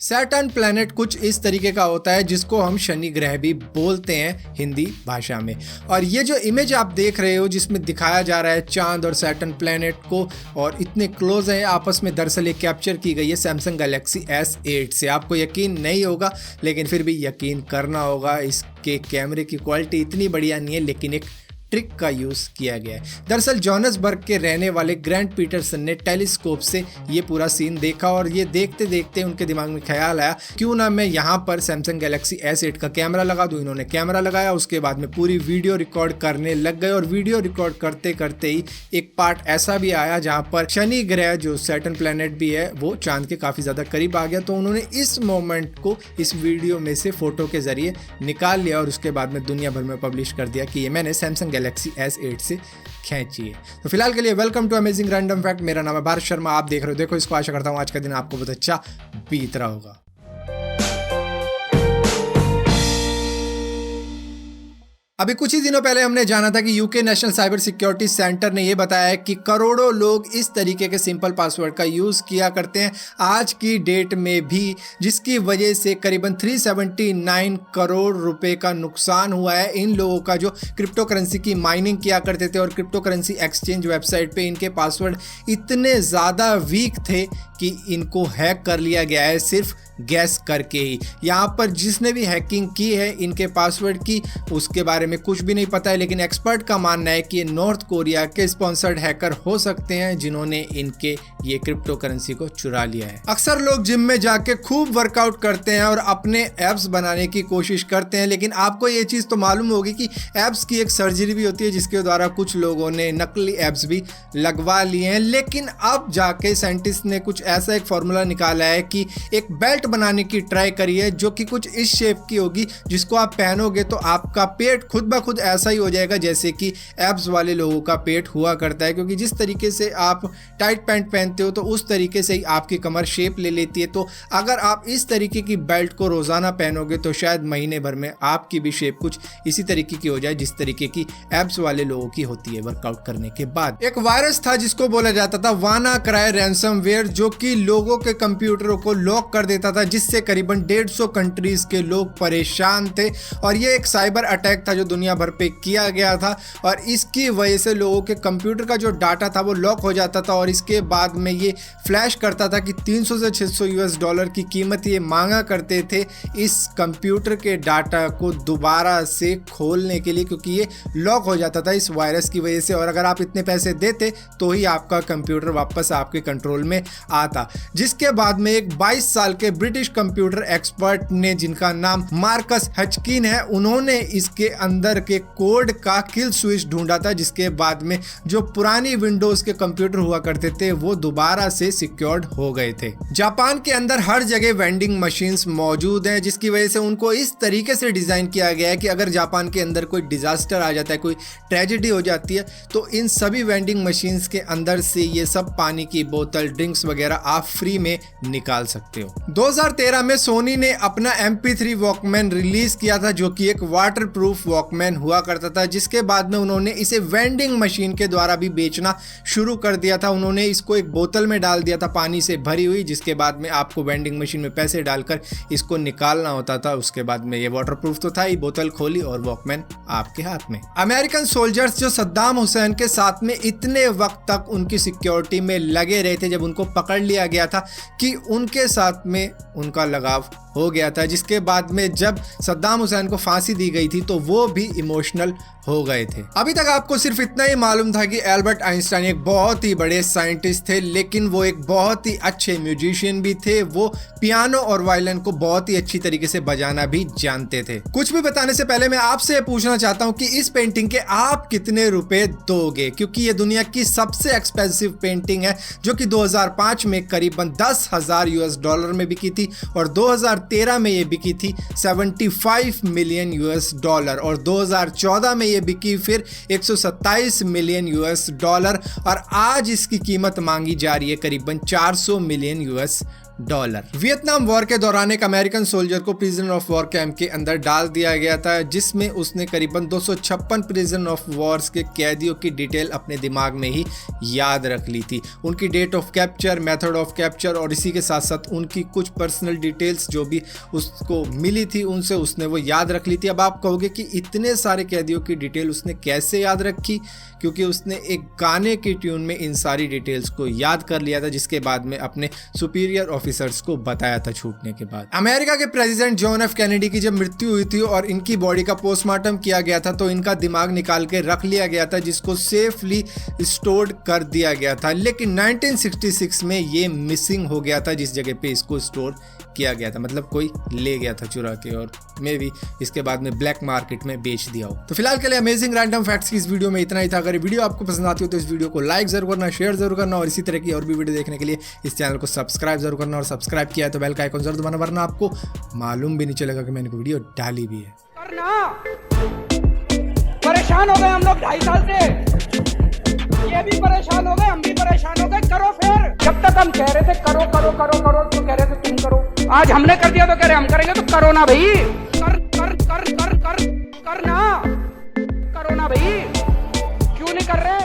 Saturn planet कुछ इस तरीके का होता है जिसको हम शनि ग्रह भी बोलते हैं हिंदी भाषा में। और ये जो इमेज आप देख रहे हो जिसमें दिखाया जा रहा है चांद और सैटर्न प्लैनेट को और इतने क्लोज है आपस में, दरअसल ये कैप्चर की गई है सैमसंग गैलेक्सी S8 से। आपको यकीन नहीं होगा लेकिन फिर भी यकीन करना होगा, इसके कैमरे की क्वालिटी इतनी बढ़िया नहीं है लेकिन एक ट्रिक का यूज किया गया है। दरअसल जोहान्सबर्ग के रहने वाले ग्रांट पीटरसन ने टेलीस्कोप से ये पूरा सीन देखा और ये देखते देखते उनके दिमाग में ख्याल आया क्यों ना मैं यहाँ पर सैमसंग गैलेक्सी S8 का कैमरा लगा दूं। इन्होंने कैमरा लगाया, उसके बाद में पूरी वीडियो रिकॉर्ड करने लग गए और वीडियो रिकॉर्ड करते करते ही एक पार्ट ऐसा भी आया जहाँ पर शनि ग्रह जो सैटर्न प्लैनेट भी है वो चांद के काफी ज्यादा करीब आ गया। तो उन्होंने इस मोमेंट को इस वीडियो में से फोटो के जरिए निकाल लिया और उसके बाद में दुनिया भर में पब्लिश कर दिया कि ये मैंने सैमसंग गैलेक्सी S8 से खींची है। तो फिलहाल के लिए welcome to amazing random fact. मेरा नाम है भारत शर्मा, आप देख रहे हो देखो इसको। आशा करता हूँ आज का दिन आपको बहुत अच्छा बीत रहा होगा। अभी कुछ ही दिनों पहले हमने जाना था कि UK national cyber security centre ने यह बताया है कि करोड़ों लोग इस तरीके के सिंपल पासवर्ड का यूज किया करते हैं आज की डेट में भी, जिसकी वजह से करीबन 379 करोड़ रुपए का नुकसान हुआ है इन लोगों का जो क्रिप्टो करेंसी की माइनिंग किया करते थे। और क्रिप्टो करेंसी एक्सचेंज वेबसाइट पे इनके पासवर्ड इतने ज़्यादा वीक थे कि इनको हैक कर लिया गया है सिर्फ गैस करके ही। यहाँ पर जिसने भी हैकिंग की है इनके पासवर्ड की उसके बारे में कुछ भी नहीं पता है, लेकिन एक्सपर्ट का मानना है कि ये नॉर्थ कोरिया के स्पॉन्सर्ड हैकर हो सकते हैं जिन्होंने इनके ये क्रिप्टो करेंसी को चुरा लिया है। अक्सर लोग जिम में जाके खूब वर्कआउट करते हैं और अपने एब्स बनाने की कोशिश करते हैं, लेकिन आपको ये चीज़ तो मालूम होगी कि एब्स की एक सर्जरी भी होती है जिसके द्वारा कुछ लोगों ने नकली एब्स भी लगवा लिए हैं। लेकिन अब जाके साइंटिस्ट ने कुछ ऐसा एक फॉर्मूला निकाला है कि एक बेल्ट बनाने की ट्राई करिए जो कि कुछ इस शेप की होगी, जिसको आप पहनोगे तो आपका पेट खुद ब खुद ऐसा ही हो जाएगा जैसे कि एब्स वाले लोगों का पेट हुआ करता है। क्योंकि जिस तरीके से आप टाइट पैंट पहनते हो तो उस तरीके से ही आपकी कमर शेप ले लेती है। तो अगर आप इस तरीके की बेल्ट को रोजाना पहनोगे तो शायद महीने भर में आपकी भी शेप कुछ इसी तरीके की हो जाए जिस तरीके की एब्स वाले लोगों की होती है वर्कआउट करने के बाद। एक वायरस था जिसको बोला जाता था वानाक्राई रैंसमवेयर, जो कि लोगों के कंप्यूटरों को लॉक कर देता था, जिससे करीबन 150 कंट्रीज के लोग परेशान थे। और ये एक साइबर अटैक था जो दुनिया भर पे किया गया था और इसकी वजह से लोगों के कंप्यूटर का जो डाटा था वो लॉक हो जाता था और इसके बाद में ये फ्लैश करता था कि 300 से 600 US डॉलर की कीमत ये मांगा करते थे इस कंप्यूटर के डाटा को दोबारा से खोलने के लिए, क्योंकि ये लॉक हो जाता था इस वायरस की वजह से। और अगर आप इतने पैसे देते तो ही आपका कंप्यूटर वापस आपके कंट्रोल में आता। जिसके बाद में एक 22 साल के ब्रिटिश कंप्यूटर एक्सपर्ट ने, जिनका नाम मार्कस हचकिन है, उन्होंने इसके अंदर के कोड का किल स्विच ढूंढा था, जिसके बाद में जो पुरानी विंडोज के कंप्यूटर हुआ करते थे वो दोबारा से सिक्योर्ड हो गए थे। जापान के अंदर हर जगह वेंडिंग मशीन्स मौजूद हैं, जिसकी वजह से उनको इस तरीके से डिजाइन किया गया है कि अगर जापान के अंदर कोई डिजास्टर आ जाता है, कोई ट्रेजेडी हो जाती है, तो इन सभी वेंडिंग मशीन्स के अंदर से ये सब पानी की बोतल, ड्रिंक्स वगैरह आप फ्री में निकाल सकते हो। 2013 में सोनी ने अपना MP3 वॉकमैन रिलीज किया था जो कि एक वाटर प्रूफ वॉकमैन हुआ करता था, जिसके बाद में उन्होंने इसे वेंडिंग मशीन के द्वारा भी बेचना शुरू कर दिया था। उन्होंने इसको एक बोतल में डाल दिया था पानी से भरी हुई, जिसके बाद में आपको वेंडिंग मशीन में पैसे डालकर इसको निकालना होता था। उसके बाद में ये वाटर प्रूफ तो था ही, बोतल खोली और वॉकमैन आपके हाथ में। अमेरिकन सोल्जर्स जो सद्दाम हुसैन के साथ में इतने वक्त तक उनकी सिक्योरिटी में लगे रहे थे, जब उनको पकड़ लिया गया था कि उनके साथ में उनका लगाव हो गया था, जिसके बाद में जब सद्दाम हुसैन को फांसी दी गई थी तो वो भी इमोशनल हो गए थे। अभी तक आपको सिर्फ इतना ही मालूम था कि एल्बर्ट आइंस्टाइन एक बहुत ही बड़े साइंटिस्ट थे, लेकिन वो एक बहुत ही अच्छे म्यूजिशियन भी थे। वो पियानो और वायलिन को बहुत ही अच्छी तरीके से बजाना भी जानते थे। कुछ भी बताने से पहले मैं आपसे पूछना चाहता हूं कि इस पेंटिंग के आप कितने रुपए दोगे, क्योंकि ये दुनिया की सबसे एक्सपेंसिव पेंटिंग है जो कि 2005 में करीबन 10,000 US डॉलर में बिकी थी और 2013 में ये बिकी थी 75 मिलियन US डॉलर और 2014 में ये बिकी फिर 127 मिलियन US डॉलर और आज इसकी कीमत मांगी जा रही है करीबन 400 million US dollar. Vietnam war के दौरान एक अमेरिकन सोल्जर को प्रिजन ऑफ वॉर कैंप के अंदर डाल दिया गया था, जिसमें उसने करीबन 256 प्रिजन ऑफ वॉर्स के कैदियों की डिटेल अपने दिमाग में ही याद रख ली थी। उनकी date of capture, method of capture और इसी के साथ साथ उनकी कुछ पर्सनल डिटेल्स जो भी उसको मिली थी उनसे उसने वो याद रख ली थी। अब आप कहोगे कि इतने सारे कैदियों की डिटेल उसने कैसे याद रखी? क्योंकि उसने एक गाने की ट्यून में इन सारी डिटेल्स को याद कर लिया था, जिसके बाद में अपने सुपीरियर ऑफिसर्स को बताया था छूटने के बाद। अमेरिका के प्रेसिडेंट जॉन एफ कैनेडी की जब मृत्यु हुई थी और इनकी बॉडी का पोस्टमार्टम किया गया था तो इनका दिमाग निकाल के रख लिया गया था, जिसको सेफली स्टोर्ड कर दिया गया था। लेकिन 1966 में ये मिसिंग हो गया था जिस जगह पे इसको स्टोर किया गया था, मतलब कोई ले गया था चुरा के और मे बी इसके बाद में ब्लैक मार्केट में बेच दिया हो। तो फिलहाल के लिए अमेजिंग रैंडम फैक्ट्स की इस वीडियो में इतना ही था। अगर वीडियो आपको पसंद आती हो तो इस वीडियो को लाइक जरूर करना, शेयर जरूर करना और इसी तरह की और भी वीडियो देखने के लिए इस चैनल को सब्सक्राइब जरूर करना। और सब्सक्राइब किया है तो बेल का आइकन जरूर दबाना, वरना आपको मालूम भी नहीं चलेगा कि मैंने कोई वीडियो डाली भी है। परेशान हो गए हम लोग 2.5 साल से, ये भी परेशान हो गए, हम भी परेशान हो गए। करो फिर, जब तक हम कह रहे थे करो करो करो करो तो कह रहे थे तुम करो, आज हमने कर दिया तो कह रहे हम करेंगे, तो करो ना भाई, कर कर कर कर कर करना, करो ना भाई, क्यों नहीं कर रहे?